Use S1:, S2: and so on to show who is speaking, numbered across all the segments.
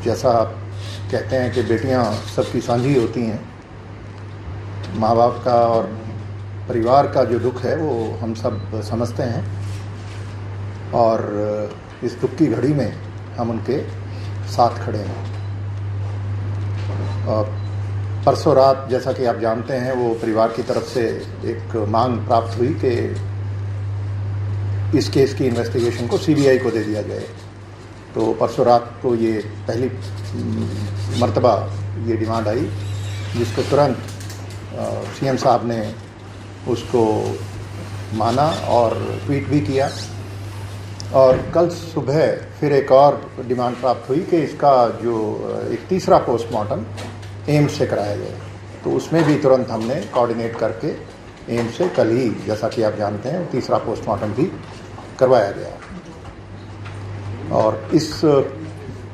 S1: जैसा आप कहते हैं कि बेटियां सबकी साझी होती हैं, माँ बाप का और परिवार का जो दुख है वो हम सब समझते हैं और इस दुख की घड़ी में हम उनके साथ खड़े हैं। परसों रात, जैसा कि आप जानते हैं, वो परिवार की तरफ से एक मांग प्राप्त हुई कि इस केस की इन्वेस्टिगेशन को सीबीआई को दे दिया जाए। तो परसों रात को ये पहली मर्तबा ये डिमांड आई, जिसको तुरंत सीएम साहब ने उसको माना और ट्वीट भी किया। और कल सुबह फिर एक और डिमांड प्राप्त हुई कि इसका जो एक तीसरा पोस्टमार्टम एम्स से कराया जाए। तो उसमें भी तुरंत हमने कोऑर्डिनेट करके एम्स से कल ही, जैसा कि आप जानते हैं, तीसरा पोस्टमार्टम भी करवाया गया। और इस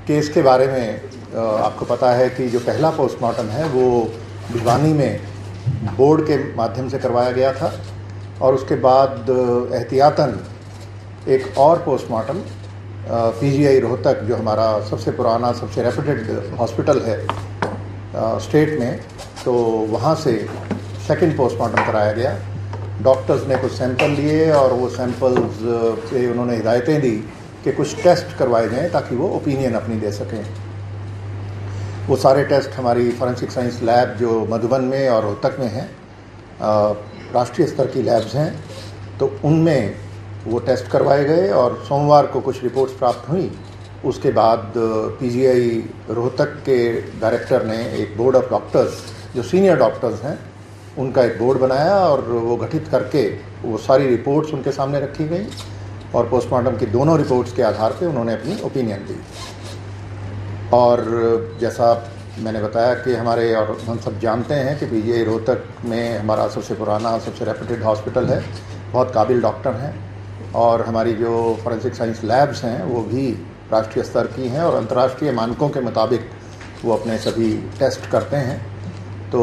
S1: केस के बारे में आपको पता है कि जो पहला पोस्टमार्टम है वो भिवानी में बोर्ड के माध्यम से करवाया गया था और उसके बाद एहतियातन एक और पोस्टमार्टम पीजीआई रोहतक, जो हमारा सबसे पुराना, सबसे रेप्यूटेड हॉस्पिटल है स्टेट में, तो वहाँ से सेकंड पोस्टमार्टम कराया गया। डॉक्टर्स ने कुछ सैंपल लिए और वो सैंपल्स से उन्होंने हिदायतें दी कि कुछ टेस्ट करवाए जाएं ताकि वो ओपिनियन अपनी दे सकें। वो सारे टेस्ट हमारी फॉरेंसिक साइंस लैब जो मधुबन में और रोहतक में हैं, राष्ट्रीय स्तर की लैब्स हैं, तो उनमें वो टेस्ट करवाए गए और सोमवार को कुछ रिपोर्ट्स प्राप्त हुई। उसके बाद पीजीआई रोहतक के डायरेक्टर ने एक बोर्ड ऑफ डॉक्टर्स, जो सीनियर डॉक्टर्स हैं, उनका एक बोर्ड बनाया और वो गठित करके वो सारी रिपोर्ट्स उनके सामने रखी गई और पोस्टमार्टम की दोनों रिपोर्ट्स के आधार पे उन्होंने अपनी ओपिनियन दी। और जैसा मैंने बताया कि हमारे, और हम सब जानते हैं कि पीजीआई रोहतक में हमारा सबसे पुराना, सबसे रेप्यूटेड हॉस्पिटल है, बहुत काबिल डॉक्टर हैं और हमारी जो फॉरेंसिक साइंस लैब्स हैं वो भी राष्ट्रीय स्तर की हैं और अंतर्राष्ट्रीय मानकों के मुताबिक वो अपने सभी टेस्ट करते हैं। तो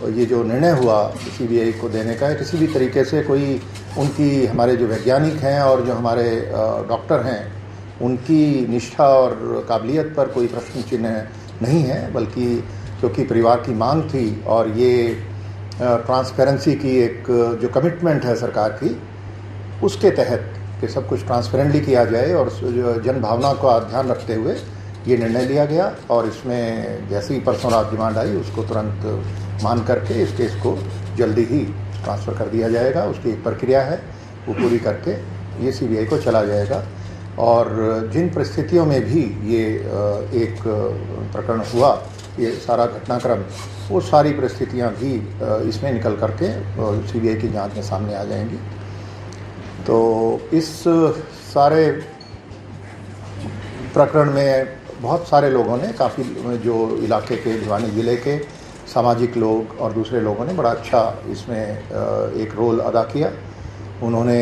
S1: ये जो निर्णय हुआ सीबीआई को देने का है, किसी भी तरीके से कोई उनकी, हमारे जो वैज्ञानिक हैं और जो हमारे डॉक्टर हैं, उनकी निष्ठा और काबिलियत पर कोई प्रश्न चिन्ह नहीं है, बल्कि क्योंकि परिवार की मांग थी और ये ट्रांसपेरेंसी की एक जो कमिटमेंट है सरकार की, उसके तहत कि सब कुछ ट्रांसपेरेंटली किया जाए और जन भावना का ध्यान रखते हुए ये निर्णय लिया गया। और इसमें जैसे ही परसों रात डिमांड आई, उसको तुरंत मान करके इस केस को जल्दी ही ट्रांसफ़र कर दिया जाएगा। उसकी एक प्रक्रिया है, वो पूरी करके ये सीबीआई को चला जाएगा। और जिन परिस्थितियों में भी ये एक प्रकरण हुआ, ये सारा घटनाक्रम, वो सारी परिस्थितियाँ भी इसमें निकल करके सीबीआई की जांच में सामने आ जाएंगी। तो इस सारे प्रकरण में बहुत सारे लोगों ने, काफ़ी जो इलाके के, भिवानी ज़िले के सामाजिक लोग और दूसरे लोगों ने बड़ा अच्छा इसमें एक रोल अदा किया। उन्होंने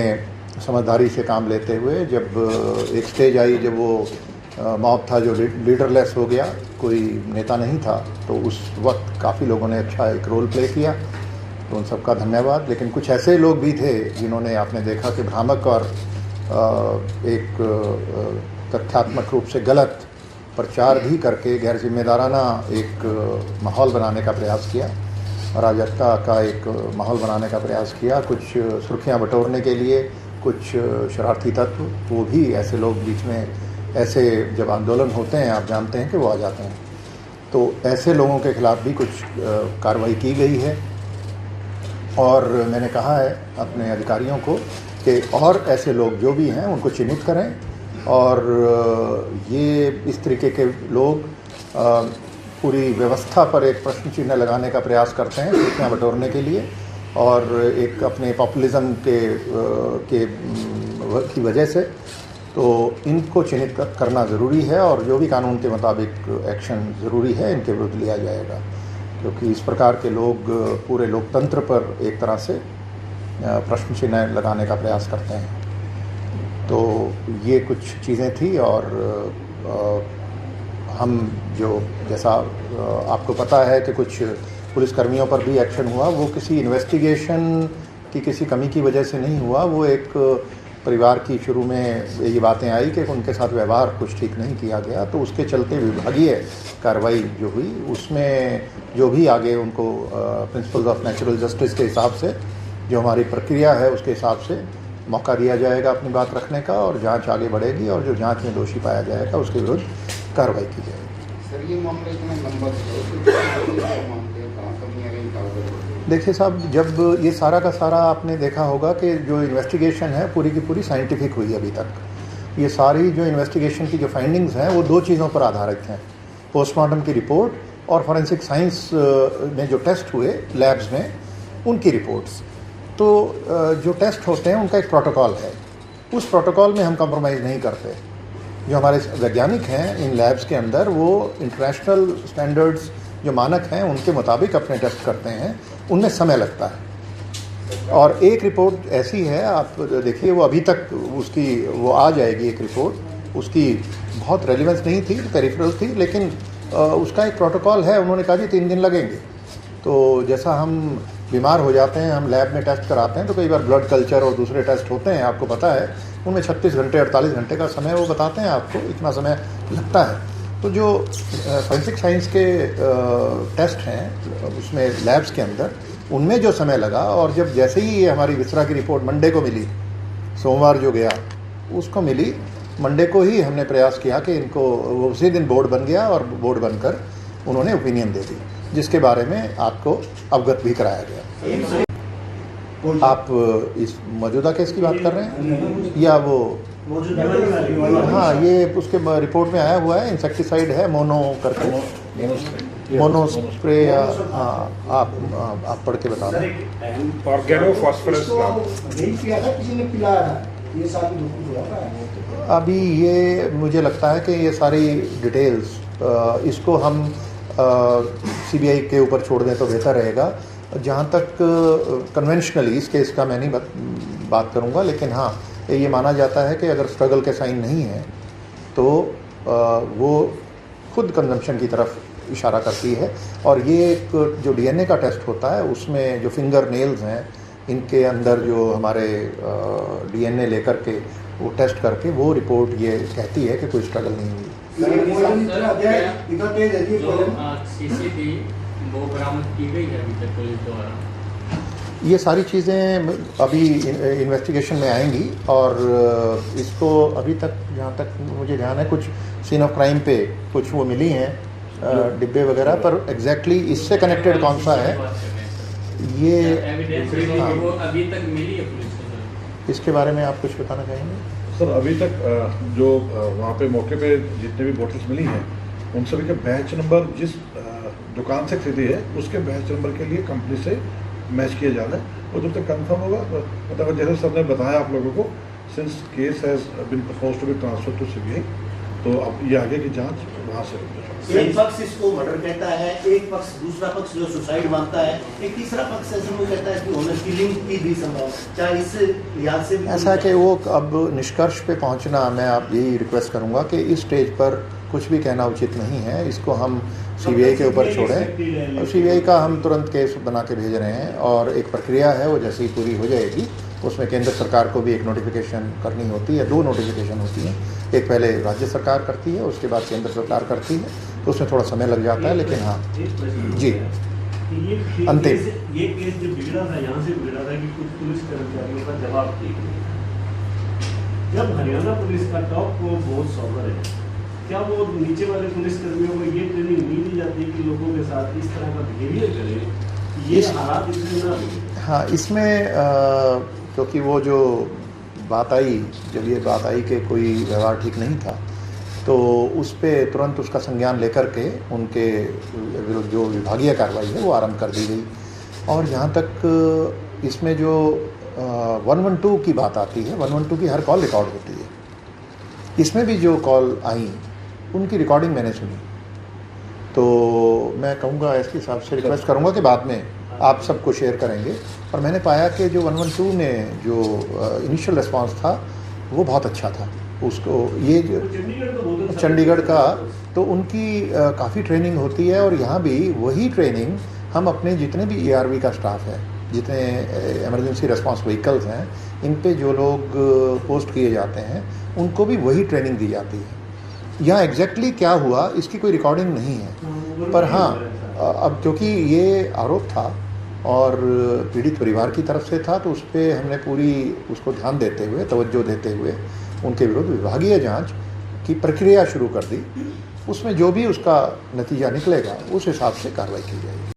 S1: समझदारी से काम लेते हुए, जब एक स्टेज आई जब वो मॉब था जो लीडरलेस हो गया, कोई नेता नहीं था, तो उस वक्त काफ़ी लोगों ने अच्छा एक रोल प्ले किया, तो उन सबका धन्यवाद। लेकिन कुछ ऐसे लोग भी थे जिन्होंने, आपने देखा कि भ्रामक और एक तथ्यात्मक रूप से गलत प्रचार भी करके गैर जिम्मेदाराना एक माहौल बनाने का प्रयास किया, अराजकता का एक माहौल बनाने का प्रयास किया, कुछ सुर्खियां बटोरने के लिए कुछ शरारती तत्व, वो भी ऐसे लोग बीच में, ऐसे जब आंदोलन होते हैं आप जानते हैं कि वो आ जाते हैं, तो ऐसे लोगों के खिलाफ भी कुछ कार्रवाई की गई है। और मैंने कहा है अपने अधिकारियों को कि और ऐसे लोग जो भी हैं उनको चिन्हित करें और ये इस तरीके के लोग पूरी व्यवस्था पर एक प्रश्न चिन्ह लगाने का प्रयास करते हैं सुर्खियां बटोरने के लिए और एक अपने पॉपुलिज्म की वजह से, तो इनको चिन्हित करना ज़रूरी है और जो भी कानून के मुताबिक एक्शन ज़रूरी है इनके विरुद्ध लिया जाएगा, क्योंकि इस प्रकार के लोग पूरे लोकतंत्र पर एक तरह से प्रश्न चिन्ह लगाने का प्रयास करते हैं। तो ये कुछ चीज़ें थी और हम जो, जैसा आपको पता है कि कुछ पुलिसकर्मियों पर भी एक्शन हुआ, वो किसी इन्वेस्टिगेशन की किसी कमी की वजह से नहीं हुआ, वो एक परिवार की शुरू में ये बातें आई कि उनके साथ व्यवहार कुछ ठीक नहीं किया गया, तो उसके चलते विभागीय कार्रवाई जो हुई उसमें जो भी आगे उनको प्रिंसिपल्स ऑफ नेचुरल जस्टिस के हिसाब से जो हमारी प्रक्रिया है उसके हिसाब से मौका दिया जाएगा अपनी बात रखने का, और जांच आगे बढ़ेगी और जो जांच में दोषी पाया जाएगा उसके विरुद्ध कार्रवाई की जाएगी।
S2: सर ये मामला इतना लंबा
S1: देखिए साहब, जब ये सारा का सारा आपने देखा होगा कि जो इन्वेस्टिगेशन है पूरी की पूरी साइंटिफिक हुई अभी तक। ये सारी जो इन्वेस्टिगेशन की जो फाइंडिंग्स हैं वो दो चीज़ों पर आधारित हैं, पोस्टमार्टम की रिपोर्ट और फॉरेंसिक साइंस में जो टेस्ट हुए लैब्स में उनकी रिपोर्ट्स। तो जो टेस्ट होते हैं उनका एक प्रोटोकॉल है, उस प्रोटोकॉल में हम कंप्रोमाइज़ नहीं करते। जो हमारे वैज्ञानिक हैं इन लैब्स के अंदर वो इंटरनेशनल स्टैंडर्ड्स जो मानक हैं उनके मुताबिक अपने टेस्ट करते हैं, उनमें समय लगता है। और एक रिपोर्ट ऐसी है, आप देखिए वो अभी तक उसकी वो आ जाएगी एक रिपोर्ट, उसकी बहुत रेलिवेंस नहीं थी, पेरिफेरल थी, लेकिन उसका एक प्रोटोकॉल है। उन्होंने कहा जी 3 दिन लगेंगे। तो जैसा हम बीमार हो जाते हैं, हम लैब में टेस्ट कराते हैं तो कई बार ब्लड कल्चर और दूसरे टेस्ट होते हैं, आपको पता है, उनमें 36 घंटे 48 घंटे का समय वो बताते हैं आपको, इतना समय लगता है। तो जो फॉरेंसिक साइंस के टेस्ट हैं उसमें लैब्स के अंदर, उनमें जो समय लगा, और जब जैसे ही ये हमारी विसरा की रिपोर्ट मंडे को मिली, सोमवार जो गया उसको मिली, मंडे को ही हमने प्रयास किया कि इनको, उसी दिन बोर्ड बन गया और बोर्ड बनकर उन्होंने ओपिनियन दे दी, जिसके बारे में आपको अवगत भी कराया गया। आप इस मौजूदा केस की बात कर रहे हैं या वो? हाँ, ये उसके रिपोर्ट में आया हुआ है, इंसेक्टिसाइड है, मोनो करके, मोनो स्प्रे, या आप पढ़ के बता दें।
S3: ऑर्गेनोफॉस्फोरस
S1: अभी ये मुझे लगता है कि ये सारी डिटेल्स इसको हम सीबीआई के ऊपर छोड़ दें तो बेहतर रहेगा। जहाँ तक कन्वेंशनली इस केस का मैं नहीं बात करूँगा, लेकिन हाँ ये माना जाता है कि अगर स्ट्रगल के साइन नहीं है तो वो खुद कंजम्पशन की तरफ इशारा करती है। और ये एक जो डीएनए का टेस्ट होता है उसमें जो फिंगर नेल्स हैं इनके अंदर जो हमारे डीएनए लेकर के वो टेस्ट करके वो रिपोर्ट ये कहती है कि कोई स्ट्रगल नहीं हुई।
S4: वो बरामद की गई है अभी तक पुलिस द्वारा?
S1: ये सारी चीज़ें अभी इन्वेस्टिगेशन में आएंगी, और इसको अभी तक जहाँ तक मुझे ध्यान है कुछ सीन ऑफ क्राइम पे कुछ वो मिली हैं डिब्बे वगैरह, पर एग्जैक्टली इससे कनेक्टेड कौन सा है ये
S4: वो अभी तक मिली है पुलिस को?
S1: इसके बारे में आप कुछ बताना चाहेंगे?
S3: सर अभी तक जो वहाँ पे मौके पे जितने भी बोटल्स मिली हैं उन सभी के बैच नंबर जिस दुकान से खरीदी है उसके बैच नंबर के लिए कंपनी से मैच किया जाना है, और जब तक कंफर्म होगा, मतलब जैसे सर ने बताया आप लोगों को, since case has been proposed to be transfer to CBI, तो अब ये आगे की जांच वहाँ से होगी।
S5: एक पक्ष इसको मर्डर कहता है, एक पक्ष, दूसरा पक्ष जो सुसाइड मानता है, एक तीसरा पक्ष ऐसे वो कहता है कि ऑनर किलिंग की भी संभव, चाहे इस लिहाज से भी
S1: ऐसा कि वो अब निष्कर्ष पे पहुंचना, मैं आप यही रिक्वेस्ट करूंगा कि इस स्टेज पर कुछ भी कहना उचित नहीं है। इसको हम सीबीआई के ऊपर छोड़ें, और सीबीआई का हम तुरंत केस बना के भेज रहे हैं, और एक प्रक्रिया है वो जैसे ही पूरी हो जाएगी उसमें केंद्र सरकार को भी एक नोटिफिकेशन करनी होती है, 2 नोटिफिकेशन होती हैं, एक पहले राज्य सरकार करती है, उसके बाद केंद्र सरकार करती है, तो उसमें थोड़ा समय लग जाता है, लेकिन हाँ जी अंतिम
S6: ये केस जो बिगड़ा था यहाँ से बिगड़ा था कि कुछ पुलिस कर्मचारियों का जवाब थी। जब हरियाणा पुलिस का टॉप को बहुत सॉबर है, क्या वो नीचे वाले पुलिस कर्मियों को ये ट्रेनिंग नहीं दी जाती कि लोगों के साथ इस तरह का बिहेवियर करें? ये हालात इसमें ना हो।
S1: हाँ, इसमें क्योंकि वो जो बात आई, जब ये बात आई कि कोई व्यवहार ठीक नहीं था, तो उस पर तुरंत उसका संज्ञान लेकर के उनके विरुद्ध जो विभागीय कार्रवाई है वो आरंभ कर दी गई। और जहाँ तक इसमें जो 112 की बात आती है, 112 की हर कॉल रिकॉर्ड होती है, इसमें भी जो कॉल आई उनकी रिकॉर्डिंग मैंने सुनी। तो मैं कहूँगा एसपी साहब से रिक्वेस्ट करूँगा कि बाद में आप सबको शेयर करेंगे। और मैंने पाया कि जो 112 में जो इनिशियल रिस्पांस था वो बहुत अच्छा था। उसको ये चंडीगढ़ का तो उनकी काफ़ी ट्रेनिंग होती है, और यहाँ भी वही ट्रेनिंग हम अपने जितने भी ERV का स्टाफ है जितने इमरजेंसी रिस्पांस व्हीकल्स हैं, इन पे जो लोग पोस्ट किए जाते हैं उनको भी वही ट्रेनिंग दी जाती है। यहाँ एग्जैक्टली क्या हुआ इसकी कोई रिकॉर्डिंग नहीं है, पर हाँ अब क्योंकि ये आरोप था और पीड़ित परिवार की तरफ से था, तो उस पर हमने पूरी उसको ध्यान देते हुए, तवज्जो देते हुए उनके विरुद्ध विभागीय जांच की प्रक्रिया शुरू कर दी। उसमें जो भी उसका नतीजा निकलेगा उस हिसाब से कार्रवाई की जाएगी।